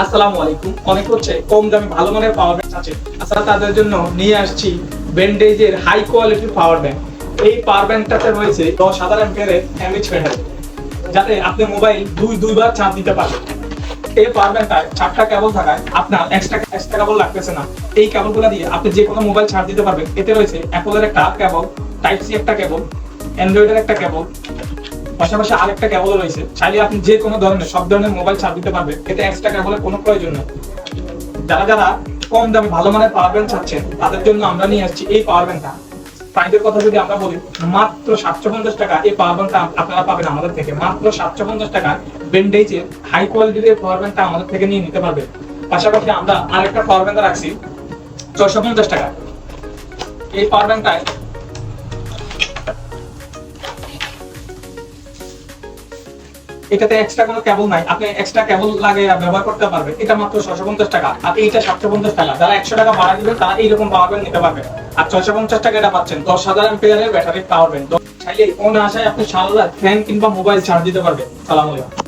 আসসালামু আলাইকুম। অনেক হচ্ছে কম দামে ভালো মানের পাওয়ার ব্যাংক আছে। আচ্ছা, তাদের জন্য নিয়ে আসছি ব্যান্ডেজের হাই কোয়ালিটির পাওয়ার ব্যাংক। এই পাওয়ার ব্যাংকটাতে রয়েছে 10,000 অ্যাম্পিয়ারের এমএইচ ব্যাটারি, যাতে আপনি মোবাইল দুইবার চার্জ দিতে পারবেন। এই পাওয়ার ব্যাংকটায় 4টা কেবল থাকায় আপনার এক্সট্রা কেবল লাগতেছে না। এই কেবলগুলো দিয়ে আপনি যে কোনো মোবাইল চার্জ দিতে পারবেন। এতে রয়েছে অ্যাপলের একটা কেবল, টাইপ সি একটা কেবল, অ্যান্ড্রয়েডের একটা কেবল, পাশাপাশি আরেকটা কেবল রয়েছে। চাইলে আপনি যে কোনো ধরনের সব ধরনের মোবাইল চার্জ দিতে পারবেন। এতে এক্সট্রা কেবলের কোনো প্রয়োজন নেই। যারা কম দামে ভালো মানের পাওয়ার ব্যাংক চাচ্ছেন, তাদের জন্য আমরা নিয়ে আসছি এই পাওয়ার ব্যাংকটা। প্রাইসের কথা যদি আমরা বলি, মাত্র 750 টাকা এই পাওয়ার ব্যাংকটা আপনারা পাবেন আমাদের থেকে। মাত্র 750 টাকা ব্যান্ডেজের হাই কোয়ালিটির পাওয়ার ব্যাংকটা আমাদের থেকে নিয়ে নিতে পারবেন। পাশাপাশি আমরা আরেকটা পাওয়ার ব্যাংক রাখছি 650 টাকা। এই পাওয়ার ব্যাংকটায় এটাতে এক্সট্রা কোনো কেবল নাই, আপনি এক্সট্রা কেবল লাগিয়ে ব্যবহার করতে পারবেন। এটা মাত্র 650 টাকা, আর এইটা 750 টাকা। যারা 100 টাকা বাড়া দিবেন তারা এইরকম পাওয়ার ব্যাংক নিতে পারবেন। আর 650 টাকা এটা পাচ্ছেন 10,000 অ্যাম্পিয়ারের ব্যাটারি পাওয়ার ব্যাংক। চাইলে কোন আশায় আপনি সারা রাত ফ্যান কিংবা মোবাইল চার্জ দিতে পারবেন। সালাম আলাইকুম।